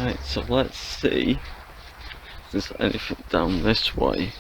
Right, so let's see if there's anything down this way.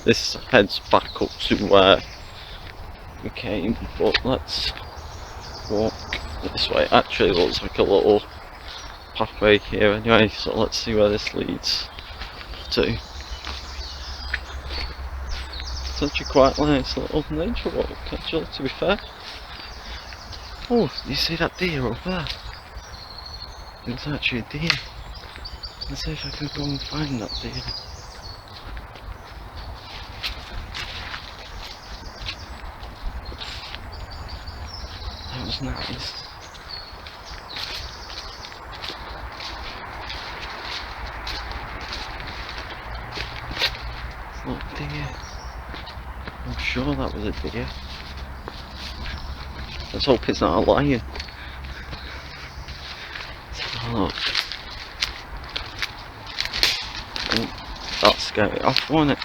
This heads back up to where we came, but let's walk this way. Actually, it looks like a little pathway here anyway, so let's see where this leads to. It's actually quite nice little nature walk, actually, to be fair. Oh, you see that deer over there? It's actually a deer. Let's see if I can go and find that deer. That was nice. Look, deer. I'm sure that was a deer. Let's hope it's not a lion. Let's have a look. Oh, that scared it off, wasn't it?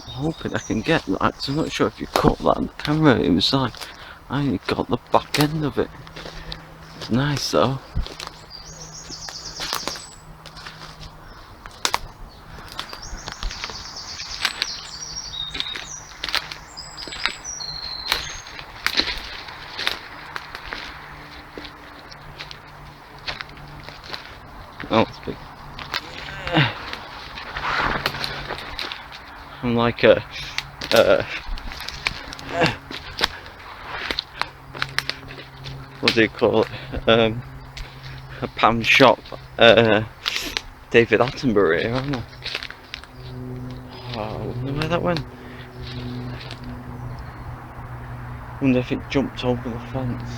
I'm hoping I can get that, 'cause I'm not sure if you caught that on camera. It was like, I only got the back end of it. It's nice though. Oh, it's big. I'm like a what do you call it? A pound shop David Attenborough here, aren't I? Oh, I wonder where that went. Wonder if it jumped over the fence.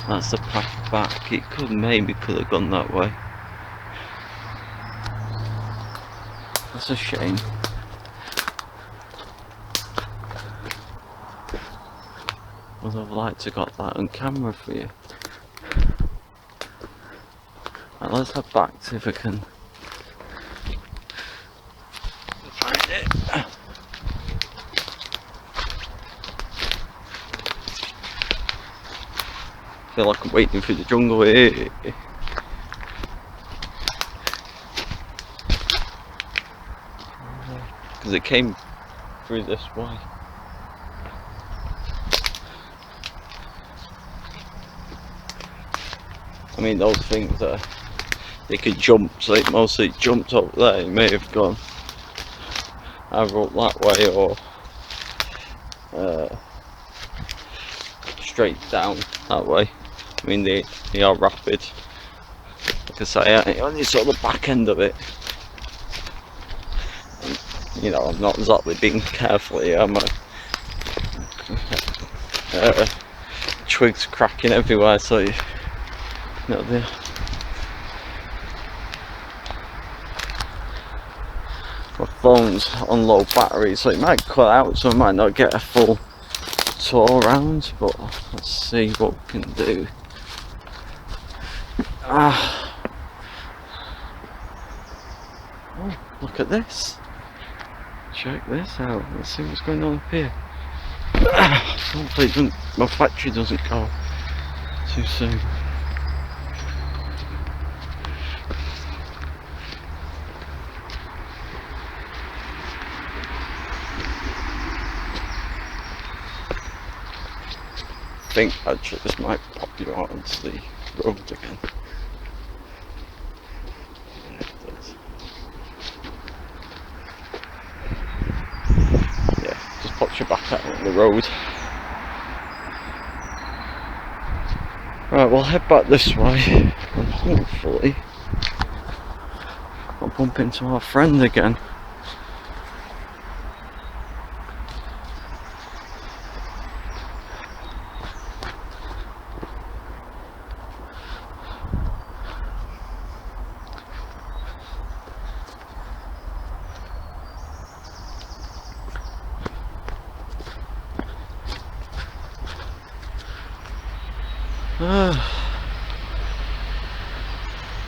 That's the path back. It maybe could have gone that way. That's a shame. Would have liked to got that on camera for you. Right, let's head back, see if I can find it. I feel like I'm waiting through the jungle here. Because it came through this way. I mean, those things they could jump, so it mostly jumped up there. It may have gone either up that way or straight down that way. I mean, they are rapid. Like I say, I only saw the back end of it. And, you know, I'm not exactly being careful here. I'm twigs cracking everywhere, so you know my phone's on low battery, so it might cut out, so I might not get a full tour around, but let's see what we can do. Oh, look at this. Check this out. Let's see what's going on up here. Hopefully my battery doesn't go too soon. I think actually this might pop you out onto the road again. Yeah, it does. Yeah, just pops you back out on the road. Right, we'll head back this way and hopefully I'll bump into our friend again.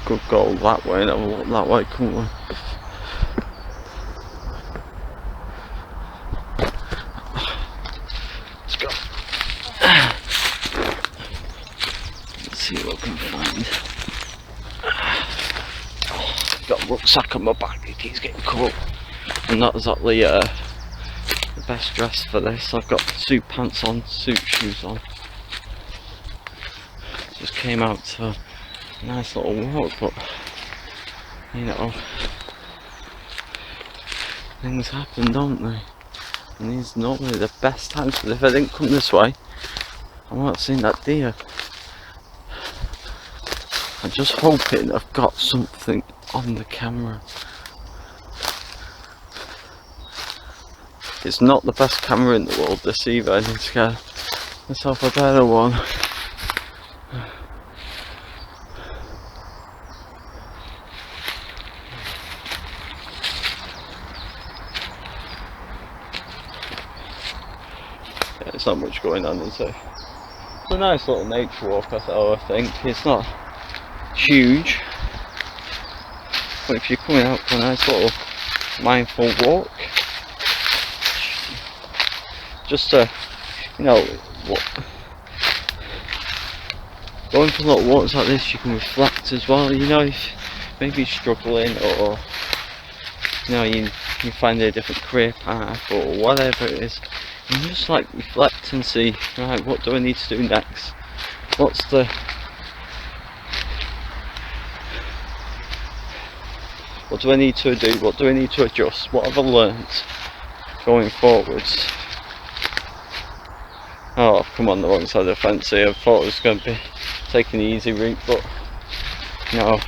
Could go that way and have a look that way, couldn't we? Let's go. Let's see what I can find. Got a rucksack on my back, it keeps getting cold. I'm not exactly the best dress for this. I've got suit pants on, suit shoes on. Just came out to a nice little walk, but you know, things happen, don't they? And these are normally the best times, but if I didn't come this way, I might have seen that deer. I'm just hoping I've got something on the camera. It's not the best camera in the world, this either. I need to get myself a better one. Yeah, it's not much going on, is it? It's a nice little nature walk, I think. It's not huge, but if you're coming out for a nice little mindful walk, just to, you know, going for little walks like this, you can reflect as well. You know, if maybe you're struggling, or you know, you find a different career path or whatever it is, and just like reflect and see, right, what do I need to do next? What do I need to do? What do I need to adjust? What have I learnt going forwards? Oh, I've come on the wrong side of the fence here. I thought I was going to be taking the easy route, but no.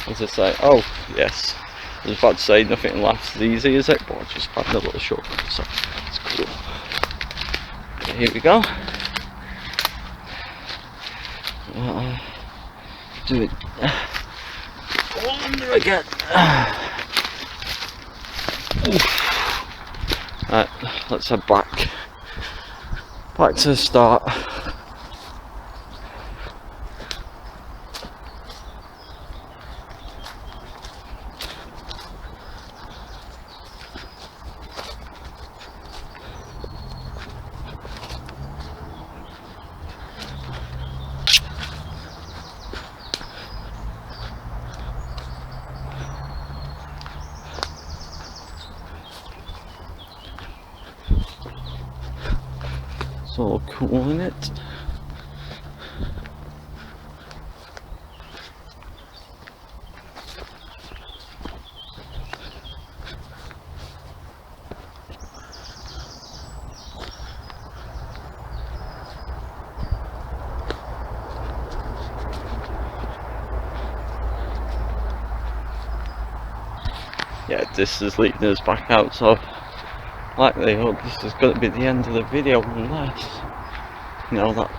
As I say, oh yes, I was about to say nothing in life's easy, is it? But I just found a little shortcut, so it's cool. Okay, here we go. Do it. Under again. Right, let's head back to the start. It's all cool, isn't it? Yeah, this is leading us back out, so likely this is going to be the end of the video unless, you know, that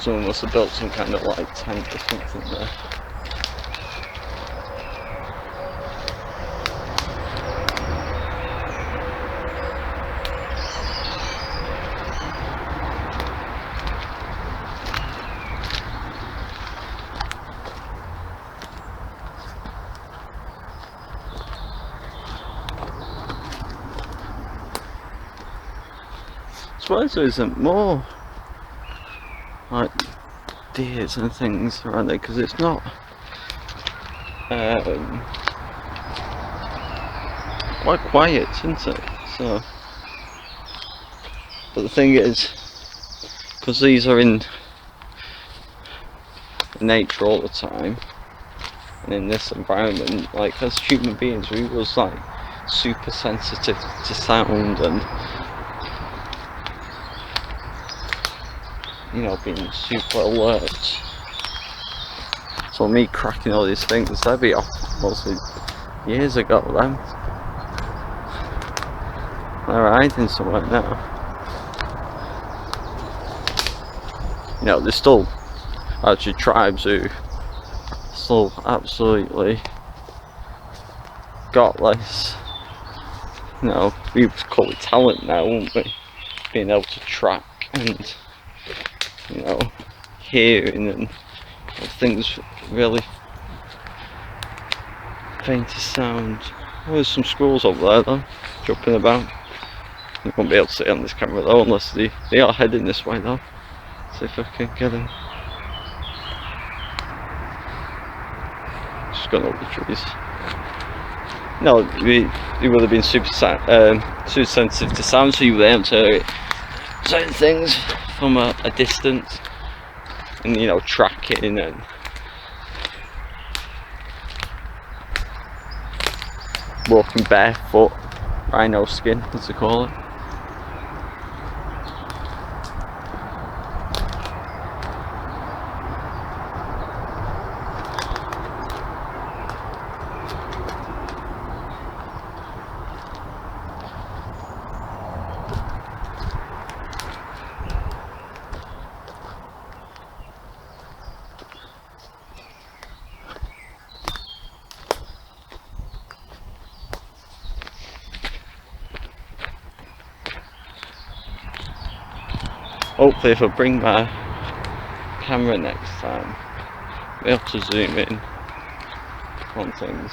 someone must have built some kind of like tent or something there. I suppose there isn't more like deers and things around there because it's not quite quiet, isn't it? So, but the thing is, because these are in nature all the time and in this environment, like as human beings we was like super sensitive to sound and, you know, being super alert. So me cracking all these things, they'd be off mostly years ago then. They're hiding somewhere now. You know, there's still actually tribes who still absolutely got less, you know, we would call it talent now, wouldn't we? Being able to track and, you know, hearing and things really faint as sound. Oh, there's some squirrels over there though, jumping about. You won't be able to see it on this camera though, unless they are heading this way though. See if I can get them. Just going over the trees. No, they would have been super sensitive to sound, so you were able to hear certain things from a distance, and you know, tracking and walking barefoot, rhino skin as they call it. Hopefully if I bring my camera next time, I'll be able to zoom in on things.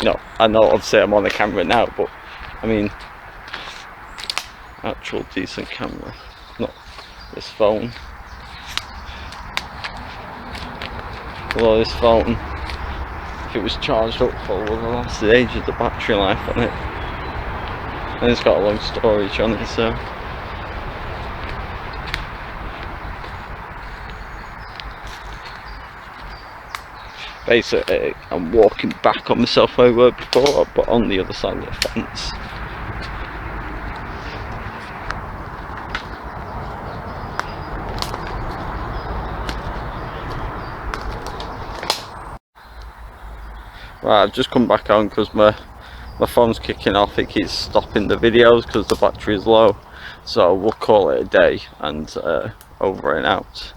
No, I know obviously I'm on the camera now, but I mean actual decent camera, not this phone. Although this phone, if it was charged up full, would have lasted ages, the battery life on it. And it's got a long storage on it, so basically I'm walking back on myself where I were before, but on the other side of the fence. Right, I've just come back on because my phone's kicking off. It keeps stopping the videos because the battery is low, so we'll call it a day and over and out.